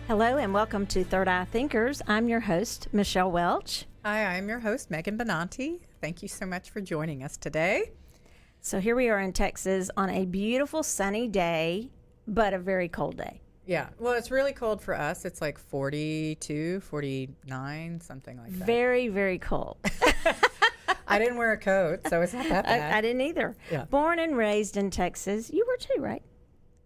Hello and welcome to Third Eye Thinkers. I'm your host, Michelle Welch. Hi, I'm your host, Megan Benanti. Thank you so much for joining us today. So here we are in Texas on a beautiful sunny day, but a very cold day. Yeah, well, it's really cold for us. It's like 42, 49, something like that. Very, very cold. I didn't wear a coat, so it's not that bad. I didn't either. Yeah. Born and raised in Texas. You were too, right?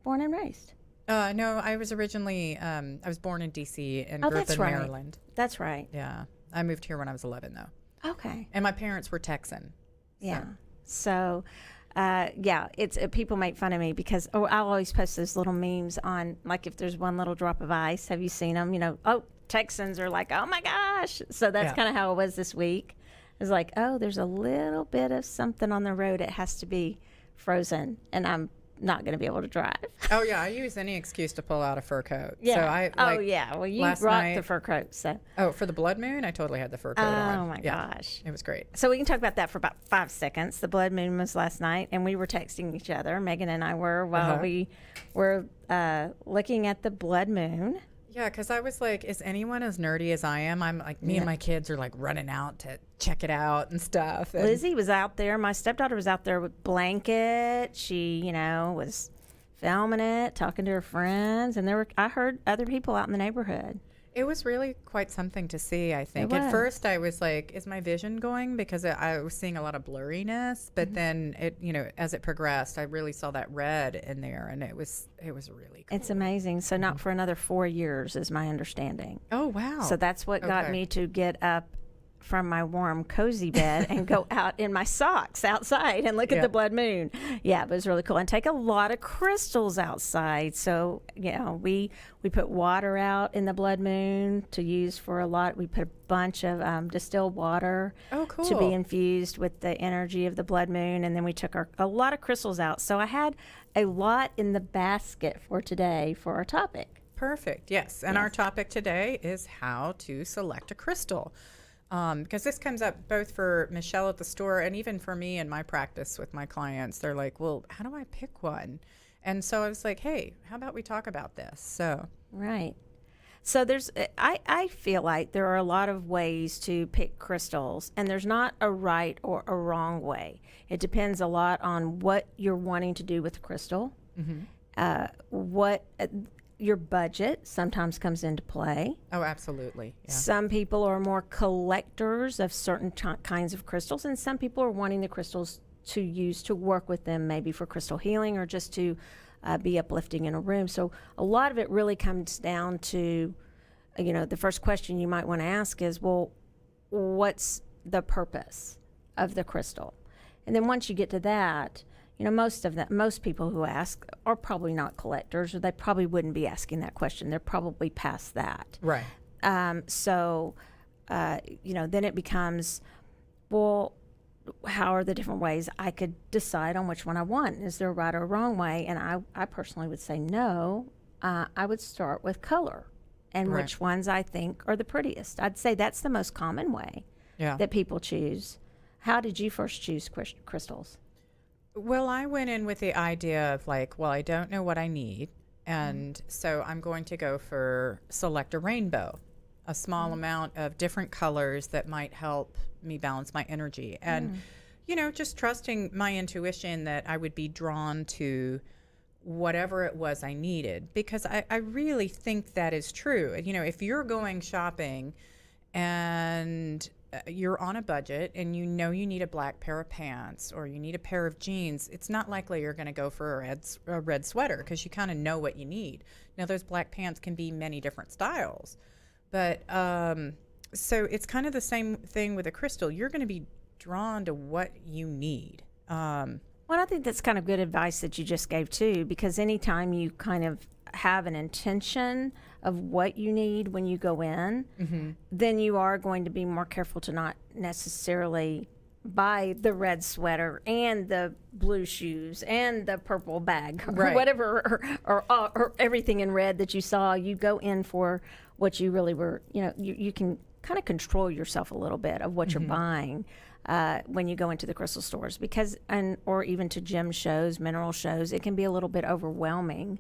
Born and raised. No, I was originally, I was born in D.C. and grew up in Maryland. That's right. Yeah, I moved here when I was 11, though. Okay. And my parents were Texan. Yeah. So, it's people make fun of me because I'll always post those little memes on, like, if there's one little drop of ice. Have you seen them? You know, Texans are like, oh my gosh. So that's kind of how it was this week. It was like, oh, there's a little bit of something on the road. It has to be frozen, and I'm not going to be able to drive. Oh yeah, I use any excuse to pull out a fur coat. Yeah. So well, you brought the fur coat. So. Oh, for the blood moon, I totally had the fur coat on. Oh my gosh, it was great. So we can talk about that for about 5 seconds. The blood moon was last night, and we were texting each other. Megan and I were while we were looking at the blood moon. Yeah, because I was like, is anyone as nerdy as I am? I'm like, me and my kids are like running out to check it out and stuff. And Lizzie was out there. My stepdaughter was out there with blanket. She, was filming it, talking to her friends, and I heard other people out in the neighborhood. it was really quite something to see, I think. It was. At first, I was like, is my vision going? Because I was seeing a lot of blurriness. But then, as it progressed, I really saw that red in there, and it was really cool. It's amazing. So not for another 4 years is my understanding. Oh, wow. So that's what got me to get up from my warm, cozy bed and go out in my socks outside and look at the blood moon. Yeah, it was really cool. And take a lot of crystals outside. So, we put water out in the blood moon to use for a lot. We put a bunch of distilled water to be infused with the energy of the blood moon. And then we took a lot of crystals out. So I had a lot in the basket for today for our topic. Perfect. Yes. And our topic today is how to select a crystal. Because this comes up both for Michelle at the store and even for me in my practice with my clients. They're like, well, how do I pick one? And so I was like, hey, how about we talk about this? So Right. So I feel like there are a lot of ways to pick crystals, and there's not a right or a wrong way. It depends a lot on what you're wanting to do with the crystal, what your budget sometimes comes into play. Oh, absolutely. Yeah. Some people are more collectors of certain kinds of crystals, and some people are wanting the crystals to use to work with them, maybe for crystal healing or just to be uplifting in a room. So a lot of it really comes down to, the first question you might want to ask is, well, what's the purpose of the crystal? And then once you get to that, most people who ask are probably not collectors, or they probably wouldn't be asking that question. They're probably past that. Right. So then it becomes, well, how are the different ways I could decide on which one I want? Is there a right or wrong way? And I personally would say no. I would start with color and which ones I think are the prettiest. I'd say that's the most common way that people choose. How did you first choose crystals? Well, I went in with the idea of I don't know what I need. And so I'm going to go for select a rainbow, a small amount of different colors that might help me balance my energy. And, just trusting my intuition that I would be drawn to whatever it was I needed. Because I really think that is true. If you're going shopping and you're on a budget and you need a black pair of pants or you need a pair of jeans, it's not likely you're going to go for a red sweater because you kind of know what you need. Now, those black pants can be many different styles. But so it's kind of the same thing with a crystal. You're going to be drawn to what you need. Well, I think that's kind of good advice that you just gave, too, because anytime you kind of have an intention of what you need when you go in, then you are going to be more careful to not necessarily buy the red sweater and the blue shoes and the purple bag or whatever, or everything in red that you saw. You go in for what you really were, you can kind of control yourself a little bit of what you're buying when you go into the crystal stores, or even to gem shows, mineral shows. It can be a little bit overwhelming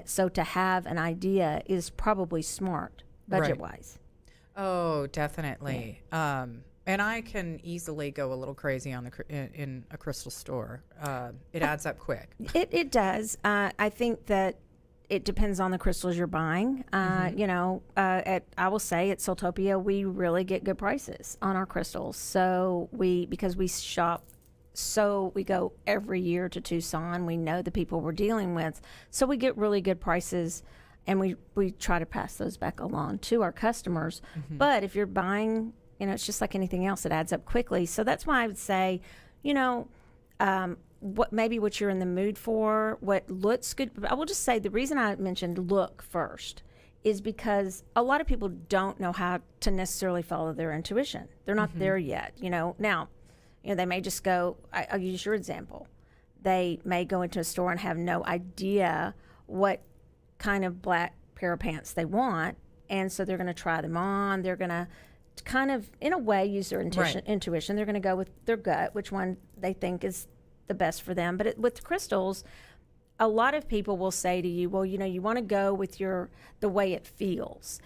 So to have an idea is probably smart budget-wise. Oh, definitely. And I can easily go a little crazy on in a crystal store. It adds up quick. It does. I think that it depends on the crystals you're buying. I will say at Soultopia, we really get good prices on our crystals. So because we shop, so we go every year to Tucson. We know the people we're dealing with. So we get really good prices, and we try to pass those back along to our customers. But if you're buying, it's just like anything else, it adds up quickly. So that's why I would say, what you're in the mood for, what looks good. I will just say the reason I mentioned look first is because a lot of people don't know how to necessarily follow their intuition. They're not there yet. Now, they may just go, I'll use your example. They may go into a store and have no idea what kind of black pair of pants they want. And so they're going to try them on. They're going to kind of, in a way, use their intuition. They're going to go with their gut, which one they think is the best for them. But with crystals, a lot of people will say to you, well, you want to go with the way it feels.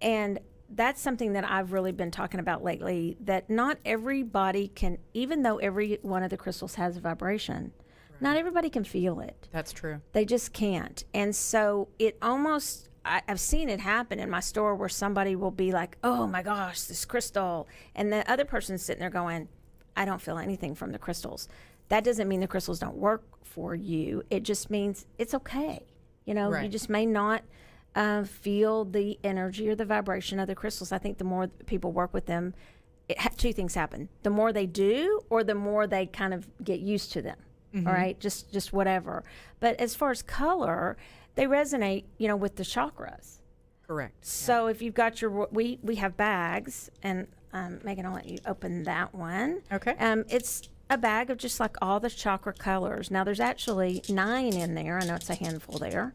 And that's something that I've really been talking about lately, that not everybody can, even though every one of the crystals has a vibration, not everybody can feel it. That's true. They just can't. And so it almost, I've seen it happen in my store where somebody will be like, oh my gosh, this crystal. And the other person's sitting there going, I don't feel anything from the crystals. That doesn't mean the crystals don't work for you. It just means it's okay. You just may not feel the energy or the vibration of the crystals. I think the more people work with them, two things happen. The more they do, or the more they kind of get used to them. All right, just whatever. But as far as color, they resonate, with the chakras. Correct. So if you've got we have bags, and Megan, I'll let you open that one. Okay. It's a bag of just like all the chakra colors. Now there's actually 9 in there. I know it's a handful there,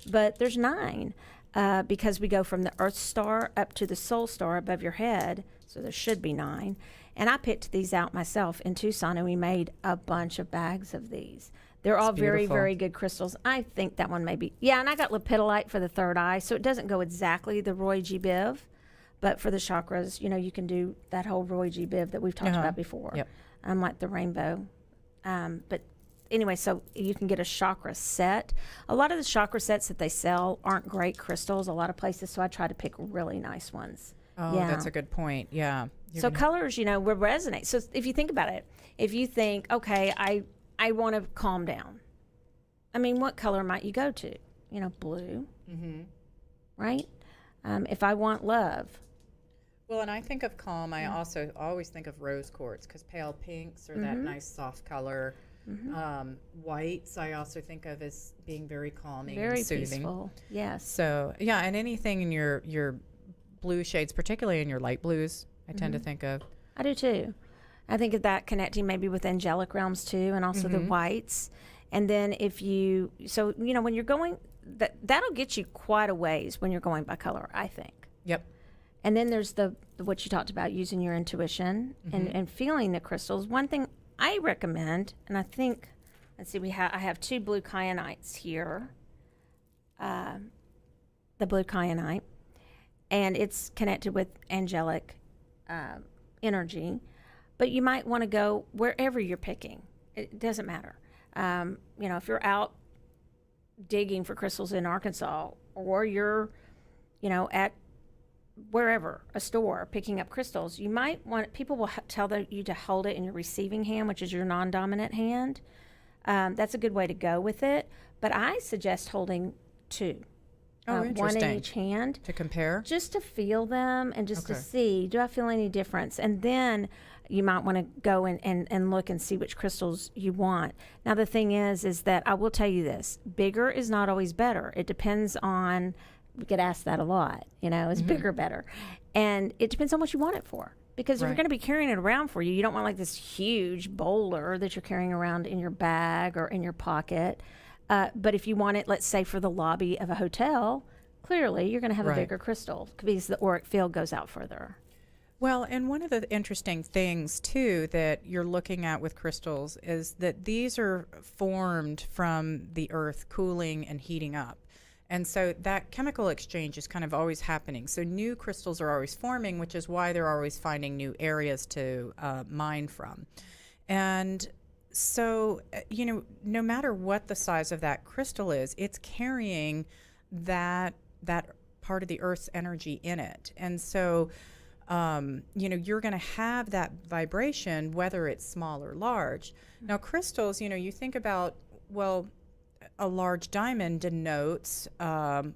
but there's 9 because we go from the Earth star up to the Soul star above your head. So there should be 9. And I picked these out myself in Tucson, and we made a bunch of bags of these. They're all very, very good crystals. I think that one may be, and I got lepidolite for the third eye, so it doesn't go exactly the Roy G. Biv, but for the chakras, you can do that whole Roy G. Biv that we've talked about before. Yep. Like the rainbow. But anyway, so you can get a chakra set. A lot of the chakra sets that they sell aren't great crystals, a lot of places, so I try to pick really nice ones. Oh, that's a good point. Yeah. So colors, will resonate. So if you think about it, if you think, okay, I want to calm down. I mean, what color might you go to? Blue. Right? If I want love. Well, and I think of calm. I also always think of rose quartz, because pale pinks are that nice soft color. Whites I also think of as being very calming, very and soothing. Peaceful. Yes. So and anything in your blue shades, particularly in your light blues, I tend to think of. I do too. I think of that connecting maybe with angelic realms too, and also the whites. And then when you're going, that'll get you quite a ways when you're going by color, I think. Yep. And then there's what you talked about, using your intuition and feeling the crystals. One thing I recommend, and I think, let's see, I have 2 blue kyanites here. The blue kyanite, and it's connected with angelic energy. But you might want to go wherever you're picking. It doesn't matter. If you're out digging for crystals in Arkansas, or you're, at wherever, a store, picking up crystals, you might want, people will tell you to hold it in your receiving hand, which is your non-dominant hand. That's a good way to go with it. But I suggest holding 2. One in each hand. To compare? Just to feel them and just to see, do I feel any difference? And then you might want to go and look and see which crystals you want. Now, the thing is that I will tell you this. Bigger is not always better. It depends on, we get asked that a lot, is bigger better? And it depends on what you want it for. Because if you're going to be carrying it around for you, you don't want like this huge boulder that you're carrying around in your bag or in your pocket. But if you want it, let's say, for the lobby of a hotel, clearly you're going to have a bigger crystal because the auric field goes out further. Well, and one of the interesting things, too, that you're looking at with crystals is that these are formed from the earth cooling and heating up. And so that chemical exchange is kind of always happening. So new crystals are always forming, which is why they're always finding new areas to mine from. And so, no matter what the size of that crystal is, it's carrying that part of the Earth's energy in it. And so, you're going to have that vibration, whether it's small or large. Now, crystals, you think about, well, a large diamond denotes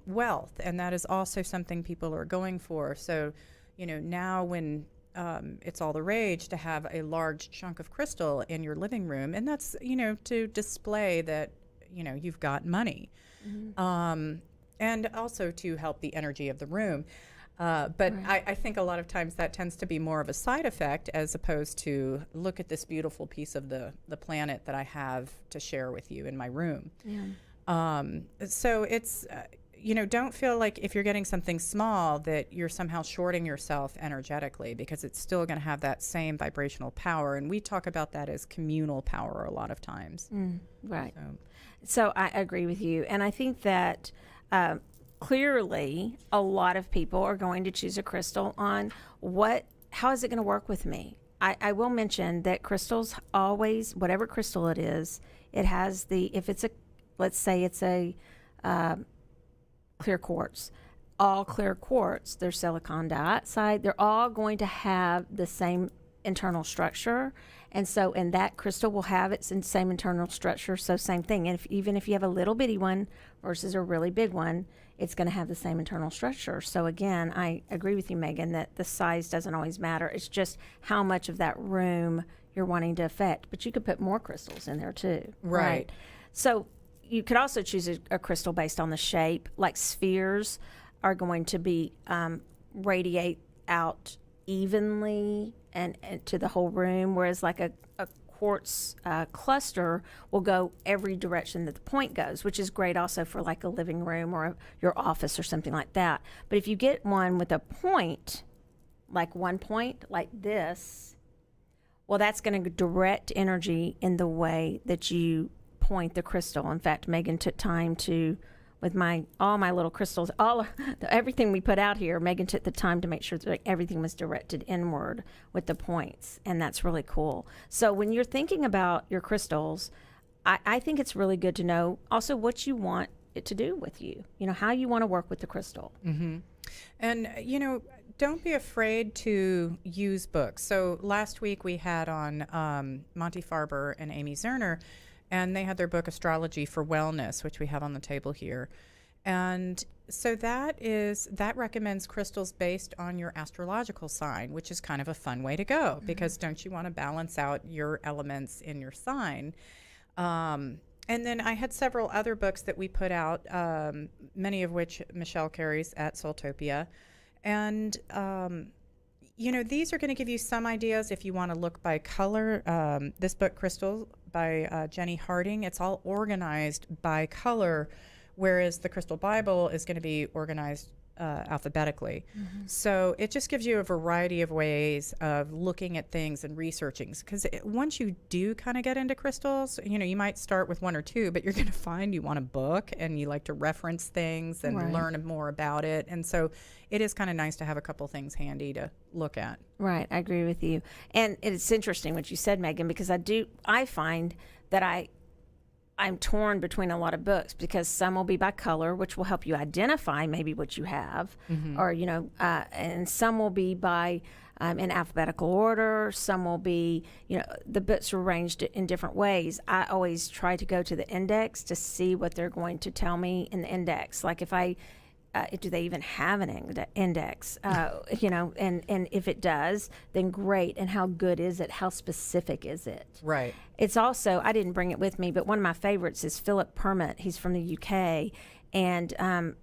wealth, and that is also something people are going for. So, now when it's all the rage to have a large chunk of crystal in your living room, and that's, to display that, you've got money, and also to help the energy of the room. But I think a lot of times that tends to be more of a side effect as opposed to look at this beautiful piece of the planet that I have to share with you in my room. So it's, don't feel like if you're getting something small that you're somehow shorting yourself energetically, because it's still going to have that same vibrational power. And we talk about that as communal power a lot of times. Right. So I agree with you. And I think that clearly a lot of people are going to choose a crystal on how is it going to work with me? I will mention that crystals always, whatever crystal it is, it has let's say it's a clear quartz. All clear quartz, there's silicon dioxide, they're all going to have the same internal structure. And so, and that crystal will have its same internal structure. So same thing. And even if you have a little bitty one versus a really big one, it's going to have the same internal structure. So again, I agree with you, Megan, that the size doesn't always matter. It's just how much of that room you're wanting to affect. But you could put more crystals in there too. Right. So you could also choose a crystal based on the shape. Like spheres are going to be radiate out evenly and to the whole room, whereas like a quartz cluster will go every direction that the point goes, which is great also for like a living room or your office or something like that. But if you get one with a point, like one point like this, well, that's going to direct energy in the way that you point the crystal. In fact, Megan took time to, with all my little crystals, everything we put out here, Megan took the time to make sure that everything was directed inward with the points, and that's really cool. So when you're thinking about your crystals, I think it's really good to know also what you want it to do with you, how you want to work with the crystal. And, don't be afraid to use books. So last week we had on Monty Farber and Amy Zerner, and they had their book Astrology for Wellness, which we have on the table here. And so that recommends crystals based on your astrological sign, which is kind of a fun way to go, because don't you want to balance out your elements in your sign? And then I had several other books that we put out, many of which Michelle carries at Soultopia. And, these are going to give you some ideas if you want to look by color. This book, Crystal, by Jenny Harding, it's all organized by color, whereas the Crystal Bible is going to be organized alphabetically. So it just gives you a variety of ways of looking at things and researching. Because once you do kind of get into crystals, you might start with one or two, but you're going to find you want a book and you like to reference things and learn more about it. And so it is kind of nice to have a couple things handy to look at. Right, I agree with you. And it's interesting what you said, Megan, because I find that I'm torn between a lot of books, because some will be by color, which will help you identify maybe what you have, or, and some will be by in alphabetical order. Some will be, the books are arranged in different ways. I always try to go to the index to see what they're going to tell me in the index. Like do they even have an index? And if it does, then great. And how good is it? How specific is it? Right. It's also, I didn't bring it with me, but one of my favorites is Philip Hermit. He's from the UK, and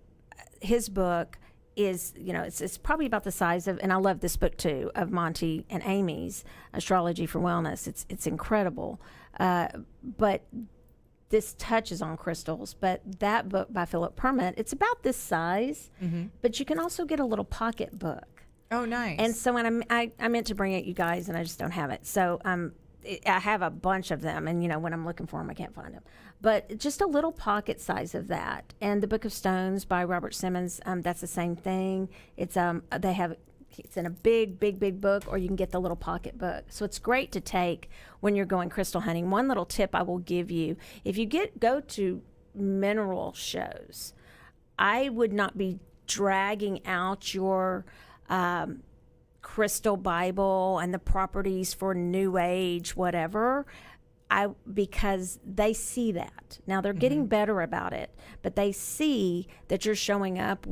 his book is, it's probably about the size of, and I love this book too, of Monty and Amy's Astrology for Wellness. It's incredible, but this touches on crystals. But that book by Philip Hermit, it's about this size, but you can also get a little pocket book. Oh, nice. And so when I meant to bring it, you guys, and I just don't have it. So I have a bunch of them, and when I'm looking for them, I can't find them. But just a little pocket size of that. And the Book of Stones by Robert Simmons, that's the same thing. It's it's in a big, big, big book, or you can get the little pocket book. So it's great to take when you're going crystal hunting. One little tip I will give you: if you go to mineral shows, I would not be dragging out your crystal Bible and the properties for New Age, whatever, because they see that. Now they're getting better about it, but they see that you're showing up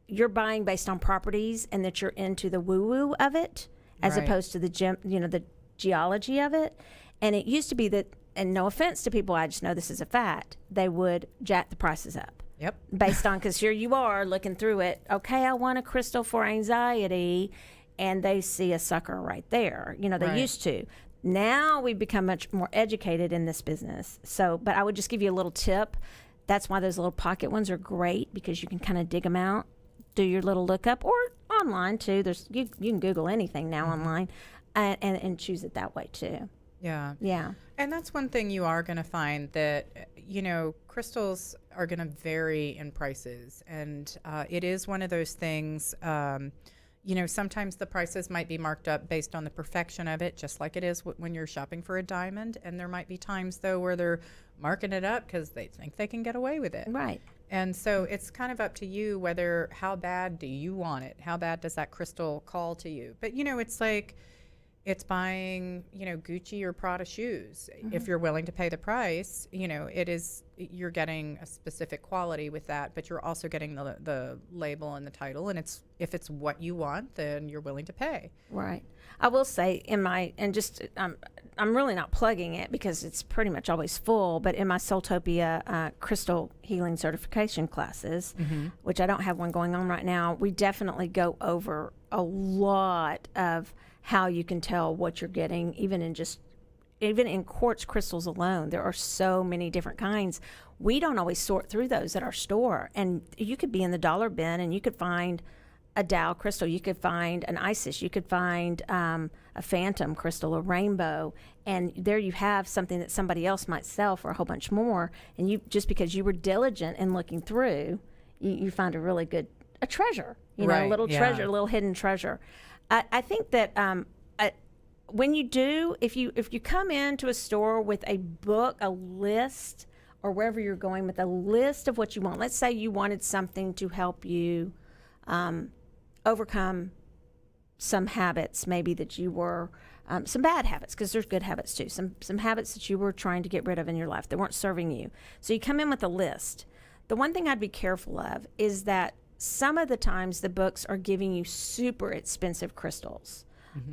you're buying based on properties, and that you're into the woo-woo of it, as opposed to the the geology of it. And it used to be that, and no offense to people, I just know this is a fact, they would jack the prices up. Yep. Based on, because here you are looking through it. Okay, I want a crystal for anxiety, and they see a sucker right there. They used to. Now we've become much more educated in this business. So, but I would just give you a little tip. That's why those little pocket ones are great, because you can kind of dig them out, do your little lookup, or online too. You can Google anything now online, and choose it that way too. Yeah. Yeah. And that's one thing you are going to find, that, crystals are going to vary in prices. And it is one of those things, sometimes the prices might be marked up based on the perfection of it, just like it is when you're shopping for a diamond. And there might be times, though, where they're marking it up because they think they can get away with it. Right. And so it's kind of up to you how bad do you want it? How bad does that crystal call to you? But, it's like, it's buying, Gucci or Prada shoes. If you're willing to pay the price, you're getting a specific quality with that, but you're also getting the label and the title. And if it's what you want, then you're willing to pay. Right. I will say I'm really not plugging it because it's pretty much always full, but in my Soultopia crystal healing certification classes, which I don't have one going on right now, we definitely go over a lot of how you can tell what you're getting, even in quartz crystals alone. There are so many different kinds. We don't always sort through those at our store, and you could be in the dollar bin and you could find a Dow crystal, you could find an Isis, you could find a phantom crystal, a rainbow, and there you have something that somebody else might sell for a whole bunch more, and you, just because you were diligent in looking through, you find a really good treasure, a little treasure, a little hidden treasure. I think that when you do, if you come into a store with a book, a list, or wherever you're going with a list of what you want. Let's say you wanted something to help you overcome some habits, maybe that you were, some bad habits, because there's good habits too, some habits that you were trying to get rid of in your life that weren't serving you. So you come in with a list. The one thing I'd be careful of is that some of the times the books are giving you super expensive crystals.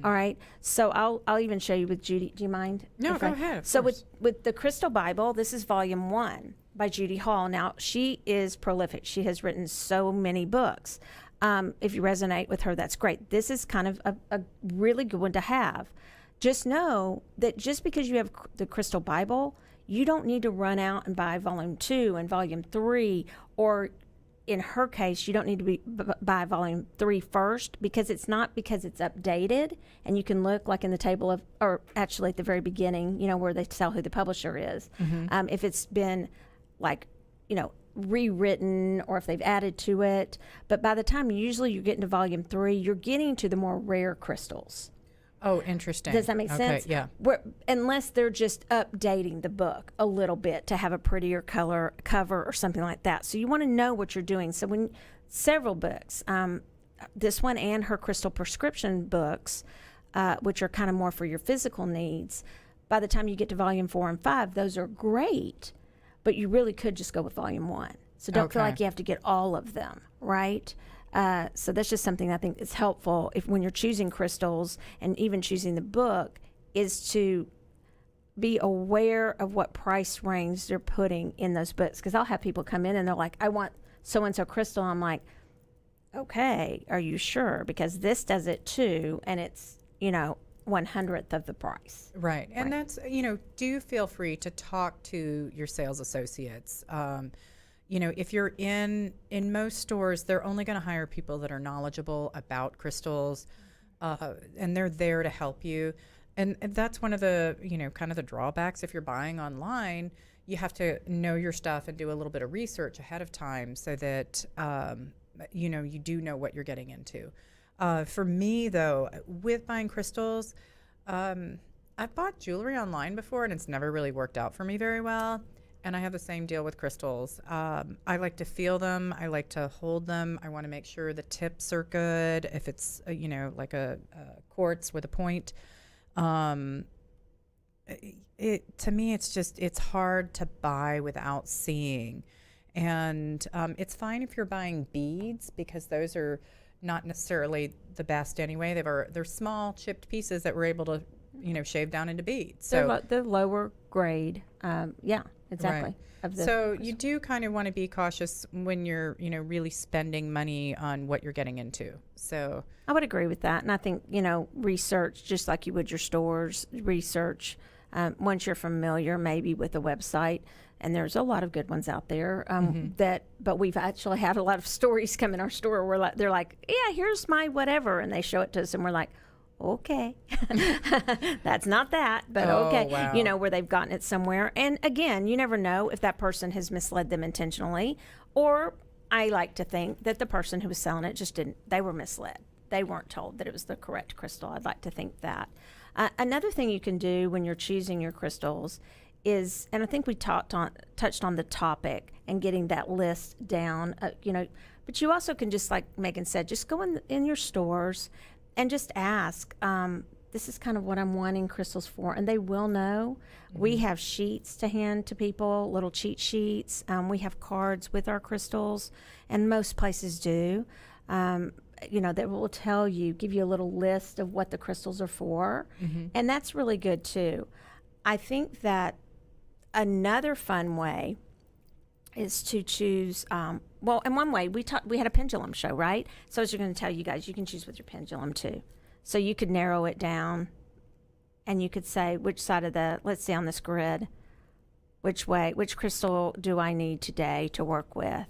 All right. So I'll even show you with Judy. Do you mind? No, go ahead. So with the Crystal Bible, this is volume 1 by Judy Hall. Now, she is prolific. She has written so many books. If you resonate with her, that's great. This is kind of a really good one to have. Just know that just because you have the Crystal Bible, you don't need to run out and buy volume 2 and volume 3, or in her case, you don't need to buy volume 3 first, because it's not because it's updated, and you can look like in the table of, or actually at the very beginning, where they tell who the publisher is. If it's been rewritten, or if they've added to it. But by the time usually you're getting to volume 3, you're getting to the more rare crystals. Oh, interesting. Does that make sense? Yeah. Unless they're just updating the book a little bit to have a prettier cover or something like that. So you want to know what you're doing. So when several books, this one and her crystal prescription books, which are kind of more for your physical needs, by the time you get to volume 4 and 5, those are great, but you really could just go with volume 1. So don't feel like you have to get all of them, right? So that's just something I think is helpful when you're choosing crystals and even choosing the book, is to be aware of what price range they're putting in those books. Because I'll have people come in and they're like, I want so-and-so crystal. I'm like, okay, are you sure? Because this does it too, and it's, 1/100th of the price. Right. And that's, do feel free to talk to your sales associates. If you're in most stores, they're only going to hire people that are knowledgeable about crystals, and they're there to help you. And that's one of the, kind of the drawbacks if you're buying online. You have to know your stuff and do a little bit of research ahead of time so that, you do know what you're getting into. For me, though, with buying crystals, I've bought jewelry online before, and it's never really worked out for me very well. And I have the same deal with crystals. I like to feel them. I like to hold them. I want to make sure the tips are good. If it's, like a quartz with a point. To me, it's hard to buy without seeing. And it's fine if you're buying beads, because those are not necessarily the best anyway. They're small chipped pieces that we're able to, shave down into beads. So They're lower grade. Yeah, exactly. Right. So you do kind of want to be cautious when you're, really spending money on what you're getting into. So I would agree with that. And I think, research, just like you would your stores, research once you're familiar maybe with the website. And there's a lot of good ones out there but we've actually had a lot of stories come in our store where they're like, yeah, here's my whatever. And they show it to us and we're like, okay, that's not that, but okay. Wow. Where they've gotten it somewhere. And again, you never know if that person has misled them intentionally, or I like to think that the person who was selling it they were misled. They weren't told that it was the correct crystal. I'd like to think that. Another thing you can do when you're choosing your crystals is, and I think we touched on the topic and getting that list down, but you also can, just like Megan said, just go in your stores and just ask, this is kind of what I'm wanting crystals for, and they will know. We have sheets to hand to people, little cheat sheets. We have cards with our crystals, and most places do, that will give you a little list of what the crystals are for, and that's really good too. I think that another fun way is to choose, in one way, we had a pendulum show, right? So as you're going to tell you guys, you can choose with your pendulum too. So you could narrow it down and you could say which side of let's see on this grid, which crystal do I need today to work with?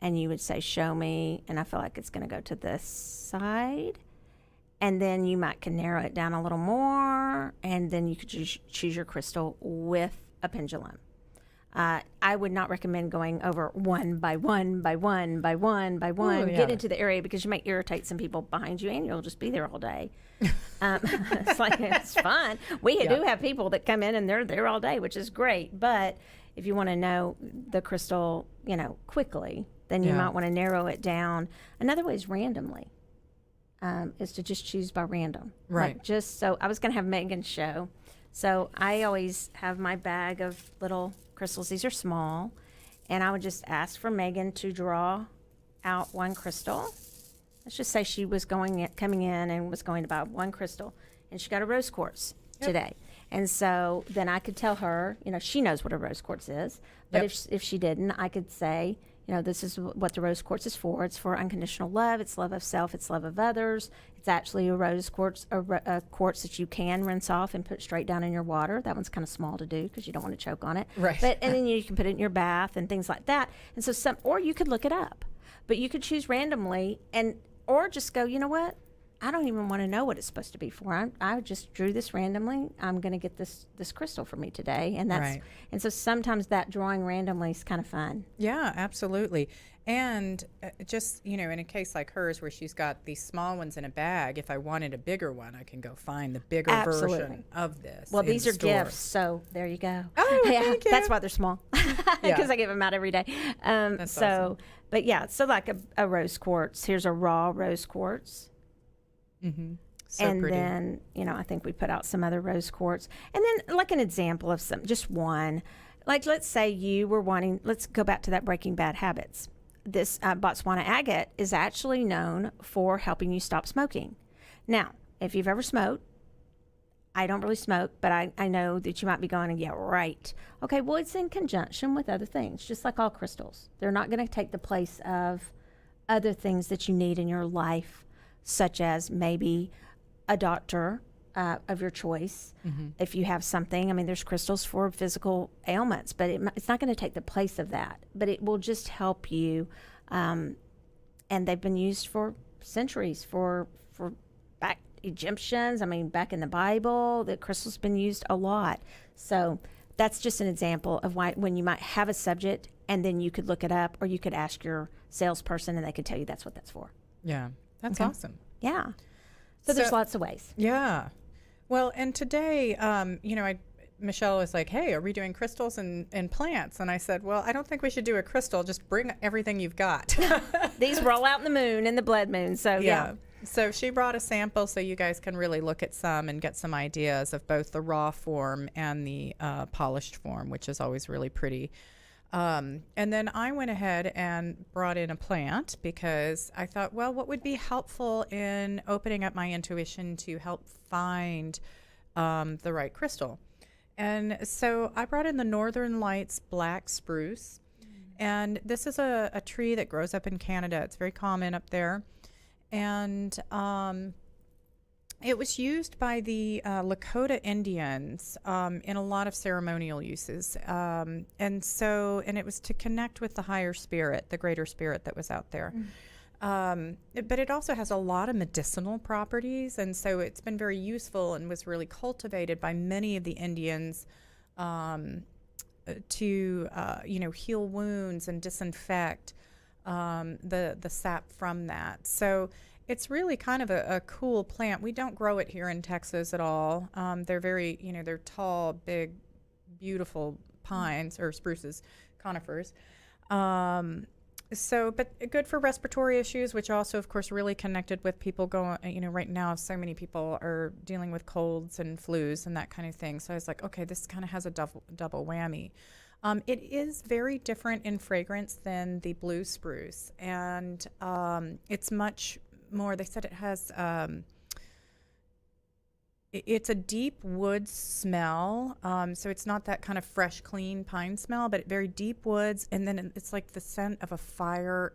And you would say, show me, and I feel like it's going to go to this side. And then you can narrow it down a little more, and then you could choose your crystal with a pendulum. I would not recommend going over one by one by one by one by one. Get into the area, because you might irritate some people behind you, and you'll just be there all day. It's fun. We do have people that come in and they're there all day, which is great. But if you want to know the crystal, quickly, then you might want to narrow it down. Another way is randomly. Is to just choose by random. Right. So I was going to have Megan show. So I always have my bag of little crystals. These are small. And I would just ask for Megan to draw out one crystal. Let's just say she was coming in and was going to buy one crystal. And she got a rose quartz today. And so then I could tell her, she knows what a rose quartz is. But if she didn't, I could say, this is what the rose quartz is for. It's for unconditional love. It's love of self. It's love of others. It's actually a rose quartz, a quartz that you can rinse off and put straight down in your water. That one's kind of small to do because you don't want to choke on it. Right. And then you can put it in your bath and things like that. And so or you could look it up, but you could choose randomly or just go, you know what? I don't even want to know what it's supposed to be for. I just drew this randomly. I'm going to get this crystal for me today, and and so sometimes that drawing randomly is kind of fun. Yeah, absolutely. And just in a case like hers, where she's got these small ones in a bag, if I wanted a bigger one, I can go find the bigger version of this. Well, these are gifts, so there you go. Oh, thank you. That's why they're small, because I give them out every day. That's awesome. But yeah, so like a rose quartz. Here's a raw rose quartz. Mm-hmm. So and pretty. then, I think we put out some other rose quartz. And then like an example of just one. Like, let's say you were let's go back to that Breaking Bad Habits. This Botswana agate is actually known for helping you stop smoking. Now, if you've ever smoked, I don't really smoke, but I know that you might be going, yeah, right. Okay, well, it's in conjunction with other things, just like all crystals. They're not going to take the place of other things that you need in your life, such as maybe a doctor of your choice. Mm-hmm. If you have something, there's crystals for physical ailments, but it's not going to take the place of that. But it will just help you, and they've been used for centuries for back Egyptians. I mean, back in the Bible, the crystal's been used a lot. So that's just an example of why when you might have a subject and then you could look it up, or you could ask your salesperson and they could tell you that's what that's for. Yeah, that's Okay. awesome. Yeah. So there's lots of ways. Yeah. Well, and today, Michelle was like, hey, are we doing crystals and plants? And I said, well, I don't think we should do a crystal. Just bring everything you've got. These roll out in the moon and the blood moon. So yeah. So she brought a sample so you guys can really look at some and get some ideas of both the raw form and the polished form, which is always really pretty. And then I went ahead and brought in a plant because I thought, well, what would be helpful in opening up my intuition to help find the right crystal? And so I brought in the Northern Lights black spruce. And this is a tree that grows up in Canada. It's very common up there. And it was used by the Lakota Indians in a lot of ceremonial uses. And it was to connect with the higher spirit, the greater spirit that was out there. But it also has a lot of medicinal properties. And so it's been very useful and was really cultivated by many of the Indians to heal wounds and disinfect the sap from that. So it's really kind of a cool plant. We don't grow it here in Texas at all. They're very, they're tall, big, beautiful pines or spruces, conifers. But good for respiratory issues, which also, of course, really connected with people going, right now, so many people are dealing with colds and flus and that kind of thing. So I was like, okay, this kind of has a double whammy. It is very different in fragrance than the blue spruce. And it's much more, they said it has, it's a deep wood smell. So it's not that kind of fresh, clean pine smell, but very deep woods. And then it's like the scent of a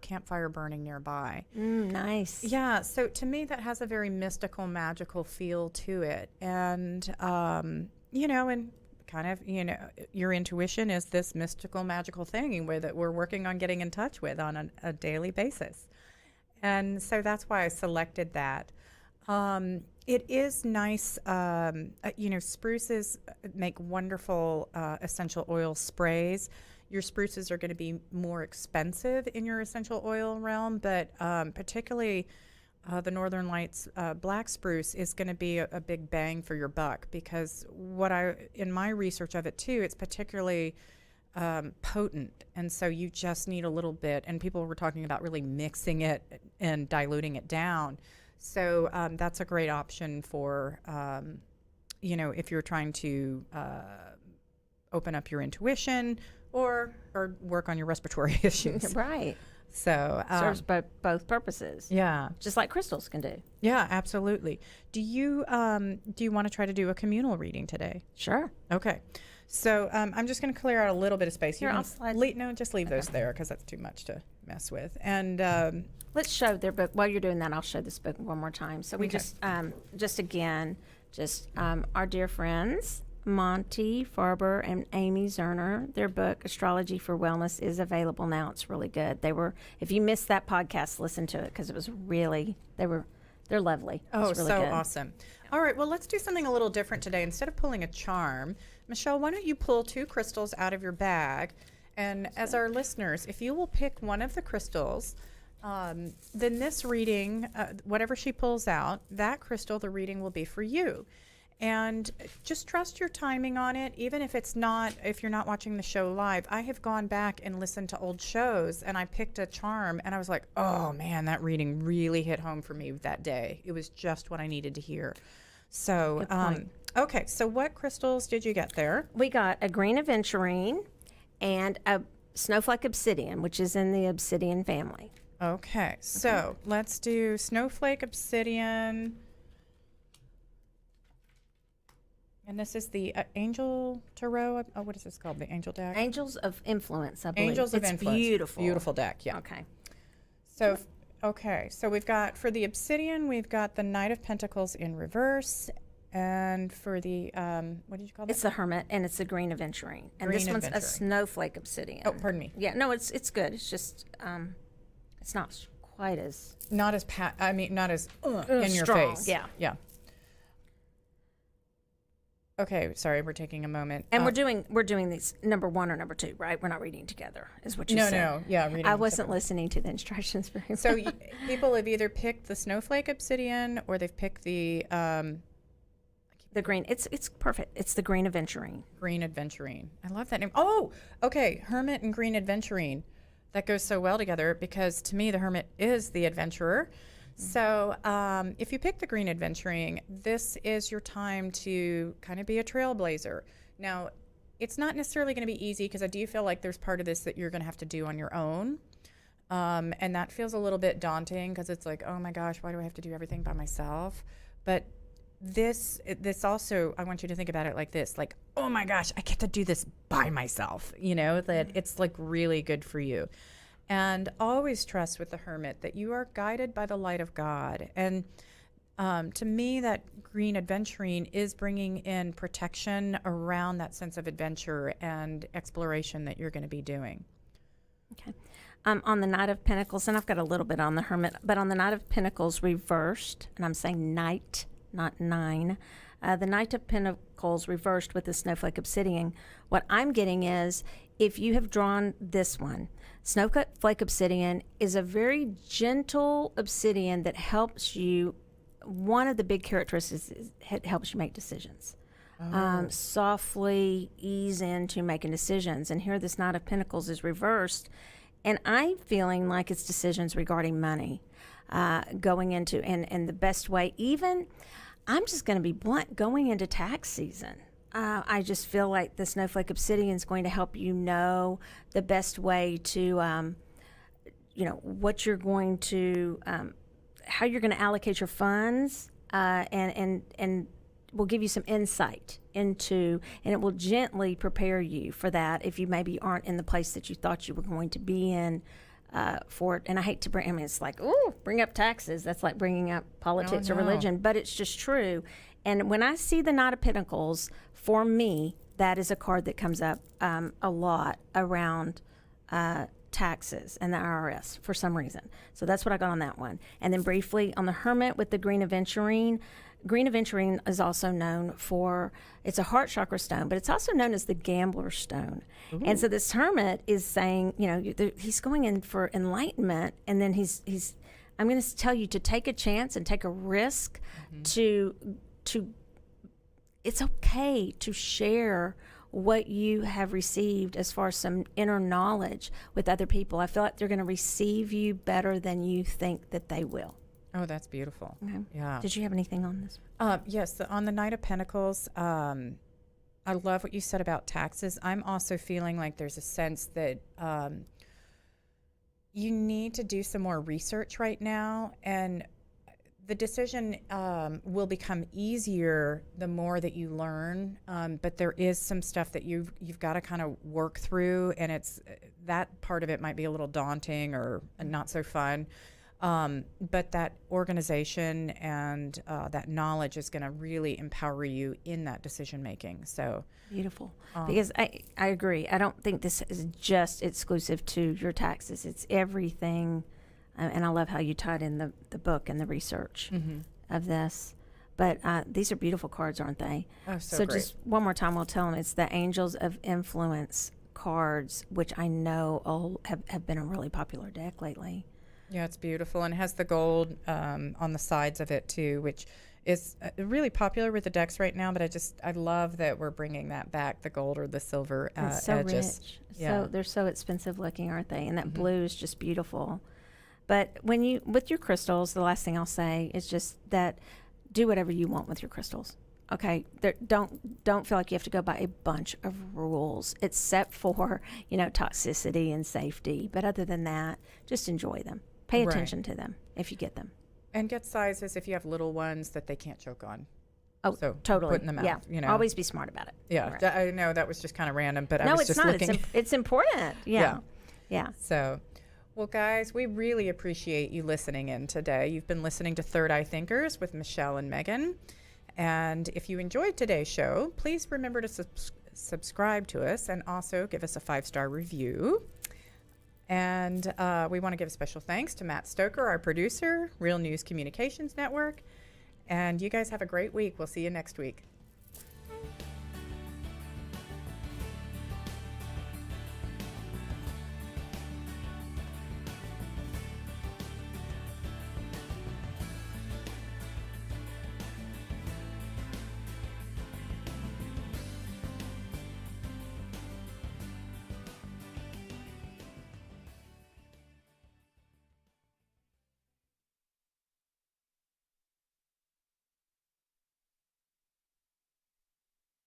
campfire burning nearby. Nice. Yeah. So to me, that has a very mystical, magical feel to it. And, and kind of, your intuition is this mystical, magical thing that we're working on getting in touch with on a daily basis. And so that's why I selected that. It is nice, spruces make wonderful essential oil sprays. Your spruces are going to be more expensive in your essential oil realm, but particularly the Northern Lights black spruce is going to be a big bang for your buck, because in my research of it too, it's particularly potent, and so you just need a little bit, and people were talking about really mixing it and diluting it down. So that's a great option for, if you're trying to open up your intuition or work on your respiratory issues. Right. So serves both purposes. Yeah. Just like crystals can do. Yeah, absolutely. Do you want to try to do a communal reading today? Sure. Okay. So I'm just going to clear out a little bit of space. Here, I'll slide. No, just leave those there because that's too much to mess with. And let's show their book. While you're doing that, I'll show this book one more time. So we Okay. just our dear friends, Monty Farber and Amy Zerner, their book, Astrology for Wellness, is available now. It's really good. If you missed that podcast, listen to it because it was really, they're lovely. oh, It's really so good. awesome. All right, well, let's do something a little different today. Instead of pulling a charm, Michelle, why don't you pull 2 crystals out of your bag? And as our listeners, if you will pick one of the crystals, then this reading, whatever she pulls out, that crystal, the reading will be for you. And just trust your timing on it, even if you're not watching the show live. I have gone back and listened to old shows, and I picked a charm, and I was like, oh man, that reading really hit home for me that day. It was just what I needed to hear. So, okay, so what crystals did you get there? We got a Green Aventurine and a Snowflake Obsidian, which is in the obsidian family. Okay, so let's do Snowflake Obsidian. And this is the Angel Tarot. Oh, what is this called? The Angel deck? Angels of Influence, I believe. Angels of It's Influence. beautiful. Beautiful deck, yeah. Okay. So, so we've got, for the Obsidian, we've got the Knight of Pentacles in reverse. And for the, what did you call that? It's the Hermit, and it's a Green Aventurine. And Green this one's a Aventurine. Snowflake Obsidian. Oh, pardon me. Yeah, no, it's good. It's just, it's not quite as Not as, not as in your strong, face. yeah. Yeah. Okay, sorry, we're taking a moment. And we're doing these number 1 or number 2, right? We're not reading together, is what you said. No, yeah, reading. I wasn't listening to the instructions very well. So people have either picked the snowflake obsidian or they've picked the green. It's perfect. It's the Green Aventurine. Green Aventurine. I love that name. Oh, okay, Hermit and Green Aventurine. That goes so well together because to me the Hermit is the adventurer. So if you pick the Green Aventuring, this is your time to kind of be a trailblazer. Now, it's not necessarily going to be easy because I do feel like there's part of this that you're going to have to do on your own. And that feels a little bit daunting because it's like, oh my gosh, why do I have to do everything by myself? But this also, I want you to think about it like this, like, oh my gosh, I get to do this by myself, that it's like really good for you. And always trust with the Hermit that you are guided by the light of God. And to me, that Green Aventurine is bringing in protection around that sense of adventure and exploration that you're going to be doing. Okay. On the Knight of Pentacles, and I've got a little bit on the Hermit, but on the Knight of Pentacles reversed, and I'm saying Knight, not 9, the Knight of Pentacles reversed with the Snowflake Obsidian, what I'm getting is, if you have drawn this one, Snowflake Obsidian is a very gentle obsidian that helps you. One of the big characteristics is it helps you make decisions. Softly ease into making decisions. And here this Knight of Pentacles is reversed. And I'm feeling like it's decisions regarding money going into, and the best way, even, I'm just going to be blunt, going into tax season. I just feel like the Snowflake Obsidian is going to help you know the best way to, what you're going to, how you're going to allocate your funds, and will give you some insight into, and it will gently prepare you for that if you maybe aren't in the place that you thought you were going to be in for it. And I hate to it's like, bring up taxes. That's like bringing up politics or religion, but it's just true. And when I see the Knight of Pentacles, for me, that is a card that comes up a lot around taxes and the IRS for some reason. So that's what I got on that one. And then briefly on the Hermit with the Green Aventurine. Green Aventurine is also known for, it's a heart chakra stone, but it's also known as the gambler stone. Ooh. And so this Hermit is saying, he's going in for enlightenment, and then I'm going to tell you to take a chance and take a risk, to it's okay to share what you have received as far as some inner knowledge with other people. I feel like they're going to receive you better than you think that they will. Oh, that's beautiful. Okay. Yeah. Did you have anything on this? Yes, on the Knight of Pentacles, I love what you said about taxes. I'm also feeling like there's a sense that you need to do some more research right now, and the decision will become easier the more that you learn, but there is some stuff that you've got to kind of work through, and it's that part of it might be a little daunting or not so fun. But that organization and that knowledge is going to really empower you in that decision making. So beautiful. Because I agree. I don't think this is just exclusive to your taxes. It's everything. And I love how you tied in the book and the research of this. But these are beautiful cards, aren't they? Oh, so great. Just one more time, we'll tell them it's the Angels of Influence cards, which I know have been a really popular deck lately. Yeah, it's beautiful, and it has the gold on the sides of it too, which is really popular with the decks right now. But I love that we're bringing that back, the gold or the silver it's so edges. Rich. Yeah. So they're so expensive looking, aren't they? And that blue is just beautiful. But with your crystals, the last thing I'll say is just that do whatever you want with your crystals. Okay, don't feel like you have to go by a bunch of rules, except for toxicity and safety. But other than that, just enjoy them. Pay attention to them if you get them. And get sizes if you have little ones that they can't choke on. Oh, so totally. Put in the mouth, Always be smart about it. Yeah, right. I know that was just kind of random, but no, I was just looking. No, it's not. It's important. Yeah. So, well, guys, we really appreciate you listening in today. You've been listening to Third Eye Thinkers with Michelle and Megan. And if you enjoyed today's show, please remember to subscribe to us and also give us a 5-star review. And we want to give a special thanks to Matt Stoker, our producer, Real News Communications Network. And you guys have a great week. We'll see you next week.